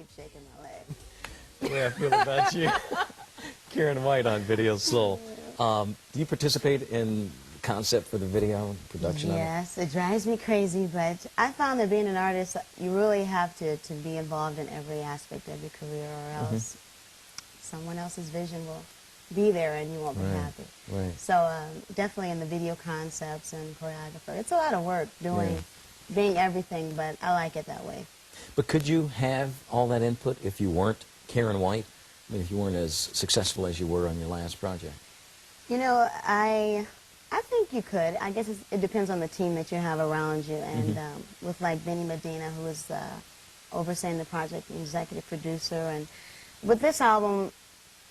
keep shaking my leg. The way I feel about you. Karyn White on Video Soul. Do you participate in concept for the video production Yes, it drives me crazy, but I found that being an artist, you really have to be involved in every aspect of your career, or else someone else's vision will be there and you won't be happy. Right. So definitely in the video concepts and choreographer. It's a lot of work being everything, but I like it that way. But could you have all that input if you weren't Karyn White? I mean, if you weren't as successful as you were on your last project? You know, I think you could. I guess it depends on the team that you have around you. And with like Benny Medina, who is overseeing the project, the executive producer, and with this album,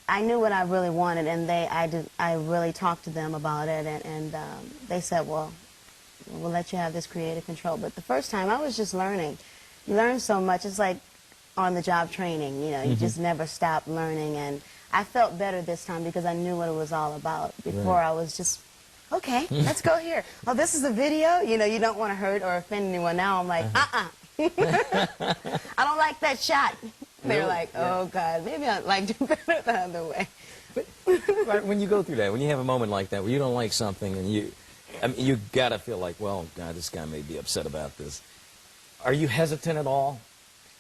I knew what I really wanted, and I really talked to them about it, and they said, well, we'll let you have this creative control. But the first time, I was just learning. You learn so much. It's like on-the-job training, you know. You just never stop learning, and I felt better this time because I knew what it was all about. Before, I was just, okay, let's go here. Oh, this is a video? You know, you don't want to hurt or offend anyone. Now I'm like, I don't like that shot. They're like, oh, God, maybe I'd like to do better the other way. But when you go through that, when you have a moment like that where you don't like something and you got to feel like, well, God, this guy may be upset about this. Are you hesitant at all?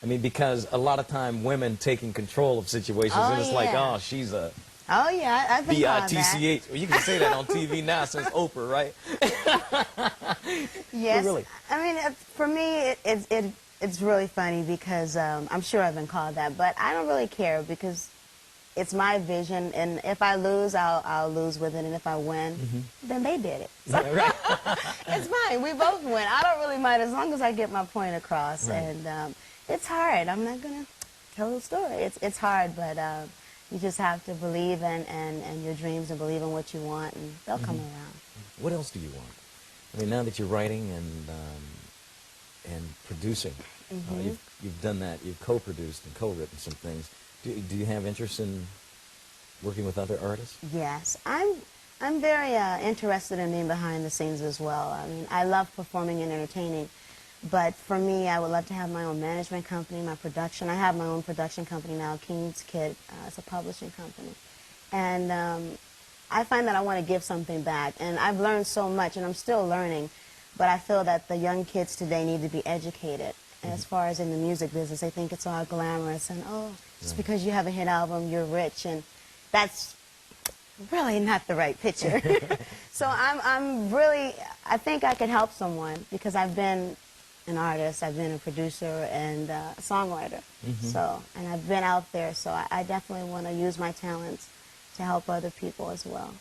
I mean, because a lot of time women taking control of situations, and it's like, oh, she's a I've been called that. B-I-T-C-H. Well, you can say that on TV now since Oprah, right? Yes. Really? I mean, for me, it's really funny because I'm sure I've been called that, but I don't really care because it's my vision, and if I lose, I'll lose with it, and if I win, then they did it. So it's fine. We both win. I don't really mind as long as I get my point across, and it's hard. I'm not going to tell the story. It's hard, but you just have to believe in your dreams and believe in what you want, and they'll come around. What else do you want? I mean, now that you're writing and producing, you've done that. You've co-produced and co-written some things. Do you have interest in working with other artists? Yes, I'm very interested in being behind the scenes as well. I mean, I love performing and entertaining, but for me, I would love to have my own management company, my production. I have my own production company now, King's Kid. It's a publishing company, and I find that I want to give something back. And I've learned so much, and I'm still learning, but I feel that the young kids today need to be educated. As far as in the music business, they think it's all glamorous and, oh, just because you have a hit album, you're rich, and that's really not the right picture. So I think I could help someone because I've been an artist, I've been a producer and a songwriter. So, and I've been out there, so I definitely want to use my talents to help other people as well.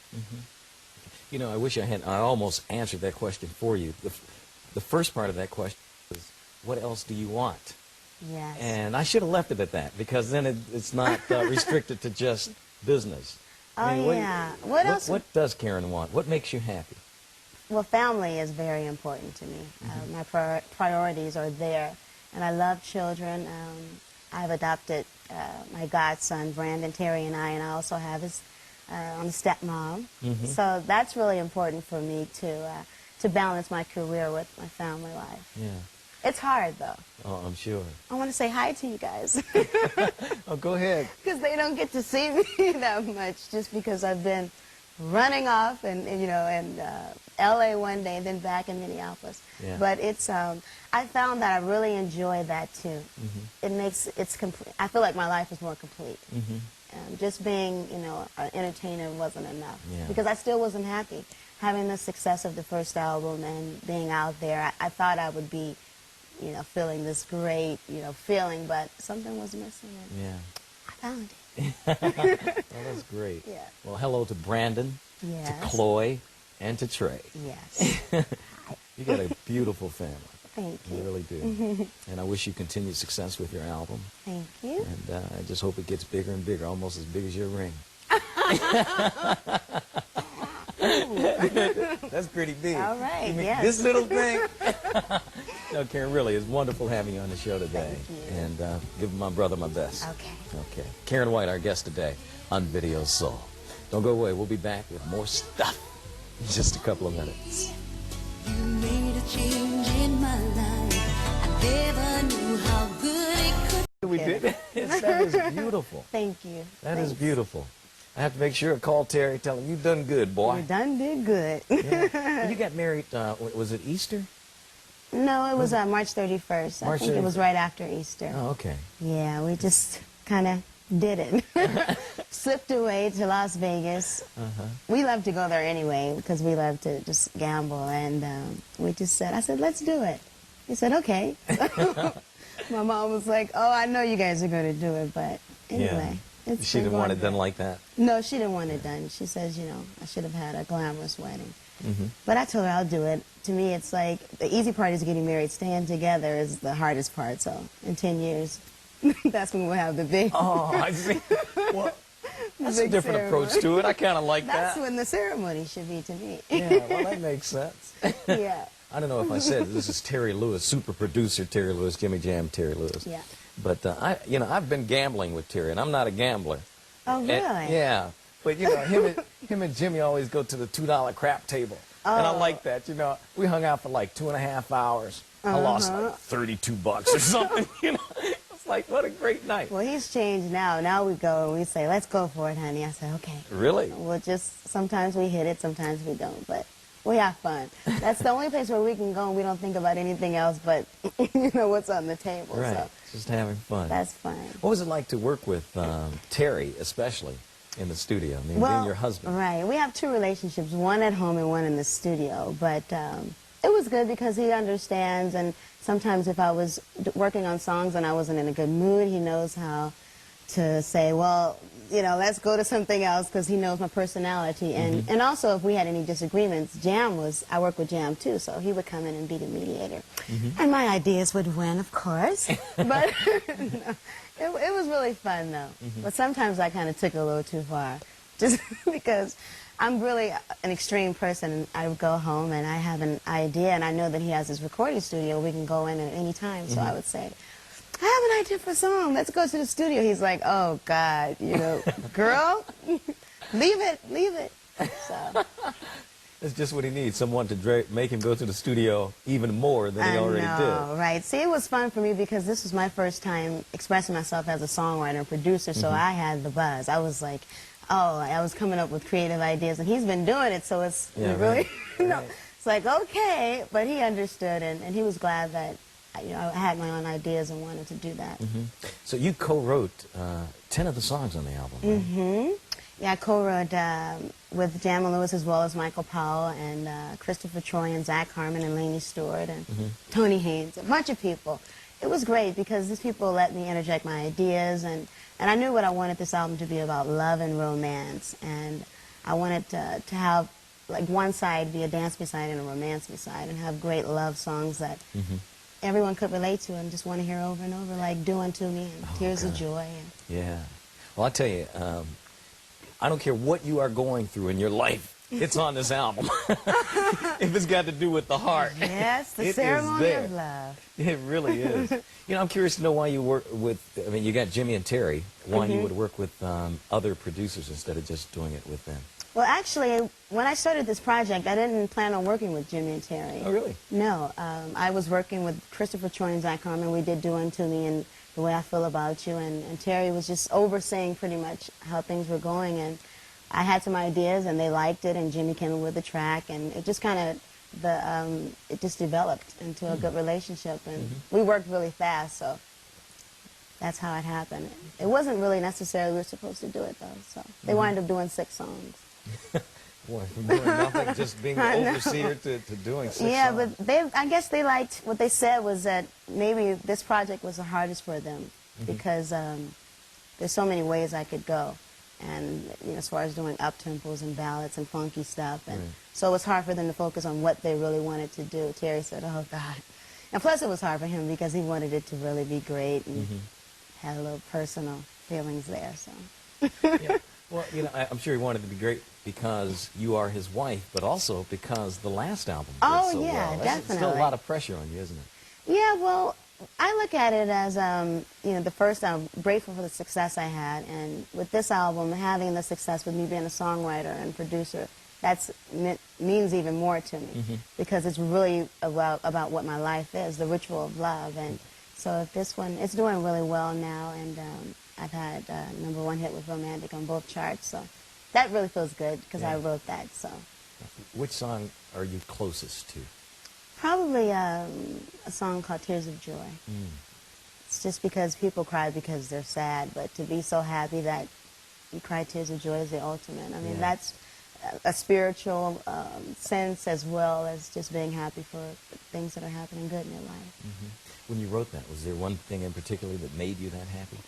You know, I almost answered that question for you. The first part of that question is, what else do you want? Yes. And I should have left it at that, because then it's not restricted to just business. I mean, what else? What does Karyn want? What makes you happy? Well, family is very important to me. My priorities are there, and I love children. I've adopted my godson, Brandon Terry, and I also have his stepmom. So that's really important for me to balance my career with my family life. Yeah. It's hard, though. Oh, I'm sure. I want to say hi to you guys. Oh, go ahead. Because they don't get to see me that much, just because I've been running off and L.A. one day, then back in Minneapolis. Yeah. But it's I found that I really enjoy that too. It's complete. I feel like my life is more complete. Just being an entertainer wasn't enough because I still wasn't happy. Having the success of the first album and being out there, I thought I would be feeling this great feeling, but something was missing. And I found it. Well, that's great. Yeah. Well, hello to Brandon, yes. to Chloe, and to Trey. Yes. You got a beautiful family. Thank you. You really do. And I wish you continued success with your album. Thank you. And I just hope it gets bigger and bigger, almost as big as your ring. That's pretty big. All right, yes. This little thing. No, Karyn, really, it's wonderful having you on the show today. Thank you. And give my brother my best. Okay. Okay. Karyn White, our guest today on Video Soul. Don't go away. We'll be back with more stuff in just a couple of minutes. You made a change in my life. I never knew how good it could be. We did. That is beautiful. Thank you. That is Thanks. beautiful. I have to make sure to call Terry, tell him you done good, boy. You done did good. Yeah. Well, you got married, was it Easter? No, it was March 31st. I March think it was 31st. right after Easter. Oh, okay. Yeah, we just kind of did it. Slipped away to Las Vegas. We love to go there anyway because we love to just gamble. And we just said, I said, let's do it. He said, okay. My mom was like, oh, I know you guys are going to do it. But anyway. It's She been didn't want going it done good. like that? No, she didn't want it done. She says, you know, I should have had a glamorous wedding. Mm-hmm. But I told her I'll do it. To me, it's like the easy part is getting married. Staying together is the hardest part. So in 10 years, that's when we'll have the big. Oh, I see. Well, that's a big different ceremony. approach to it. I kind of like That's that. when the ceremony should be to me. Yeah, well, that makes sense. Yeah. I don't know if I said it. This is Terry Lewis, super producer Terry Lewis, Jimmy Jam Terry Lewis. Yeah. But I've been gambling with Terry, and I'm not a gambler. Oh, really? Yeah. But, you know, him and Jimmy always go to the $2 crap table. And I Oh. like that. You know, we hung out for like 2.5 hours. I lost like $32 or something, you know. It's like, what a great night. Well, he's changed now. Now we go and we say, let's go for it, honey. I said, okay. Really? We'll just, sometimes we hit it, sometimes we don't. But we have fun. That's the only place where we can go and we don't think about anything else but, you know, what's on the table. Right. So Just having fun. that's fun. What was it like to work with Terry, especially in the studio? I mean, being your husband. Right. We have two relationships, one at home and one in the studio. But it was good because he understands, and sometimes if I was working on songs and I wasn't in a good mood, he knows how to say, well, you know, let's go to something else, because he knows my personality. And also, if we had any disagreements, I work with Jam too, so he would come in and be the mediator. And my ideas would win, of course. But no, it was really fun, though. But sometimes I kind of took it a little too far, just because I'm really an extreme person. And I would go home and I have an idea, and I know that he has his recording studio. We can go in at any time, so I would say, I have an idea for a song. Let's go to the studio. He's like, oh, God, you know, girl, leave it. So. That's just what he needs, someone to make him go to the studio even more than he already did. Right. See, it was fun for me because this was my first time expressing myself as a songwriter and producer, so I had the buzz. I was like, oh, I was coming up with creative ideas, and he's been doing it, so it's really, you know, it's like, okay, but he understood, and he was glad that, you know, I had my own ideas and wanted to do that. So you co-wrote 10 of the songs on the album, right? Yeah, I co-wrote with Jam and Lewis as well as Michael Powell and Christopher Troy and Zach Harmon and Lainey Stewart and Tony Haynes, a bunch of people. It was great because these people let me interject my ideas, and I knew what I wanted this album to be about: love and romance. And I wanted to have like one side be a dance side and a romance side, and have great love songs that everyone could relate to and just want to hear over and over, like Do Unto Me and Tears of Joy. And Yeah. Well, I tell you, I don't care what you are going through in your life, it's on this album. If it's got to do with the heart. yes, the it is ceremony there. of love. It really is. You know, I'm curious to know why you work with, I mean, you got Jimmy and Terry, why you would work with other producers instead of just doing it with them. Well, actually, when I started this project, I didn't plan on working with Jimmy and Terry. Oh, really? No. I was working with Christopher Troy and Zach Harmon. We did Do Unto Me and The Way I Feel About You, and Terry was just overseeing pretty much how things were going, and I had some ideas, and they liked it, and Jimmy came in with the track, and it just kind of, it just developed into a good relationship, and we worked really fast, so that's how it happened. It wasn't really necessary. We were supposed to do it, though, so they wound up doing 6 songs. Boy, from doing nothing, just being the overseer to doing 6 Yeah, songs. but I guess they liked, what they said was that maybe this project was the hardest for them because there's so many ways I could go. And, you know, as far as doing up-tempos and ballads and funky stuff. And so it was hard for them to focus on what they really wanted to do. Terry said, oh, God. And plus it was hard for him because he wanted it to really be great and had a little personal feelings there. So. Yeah. Well, you know, I'm sure he wanted to be great because you are his wife, but also because the last album did so yeah, well. That's definitely. still a lot of pressure on you, isn't it? Yeah, well, I look at it as, you know, the first album, grateful for the success I had, and with this album, having the success with me being a songwriter and producer, that's means even more to me because it's really about what my life is, the ritual of love, and so if this one, it's doing really well now, and I've had #1 hit with Romantic on both charts, so that really feels good because I Yeah. wrote that. So Which song are you closest to? probably a song called Tears of Joy. It's just because people cry because they're sad, but to be so happy that you cry tears of joy is the ultimate. I mean, Yeah. that's a spiritual sense as well as just being happy for things that are happening good in your life. When you wrote that, was there one thing in particular that made you that happy?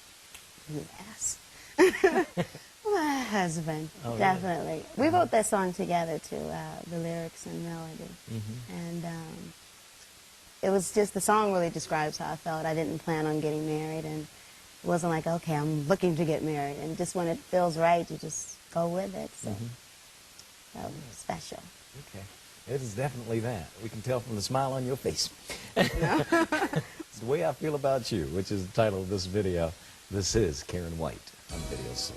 Yes. My husband, Oh, really? definitely. We wrote that song together too, the lyrics and melody. And it was just, the song really describes how I felt. I didn't plan on getting married, and it wasn't like, okay, I'm looking to get married. And just when it feels right, you just go with it. So that was special. Okay. It is definitely that. We can tell from the smile on your face. It's the way I feel about you, which is the title of this video. This is Karyn White on Video Soul.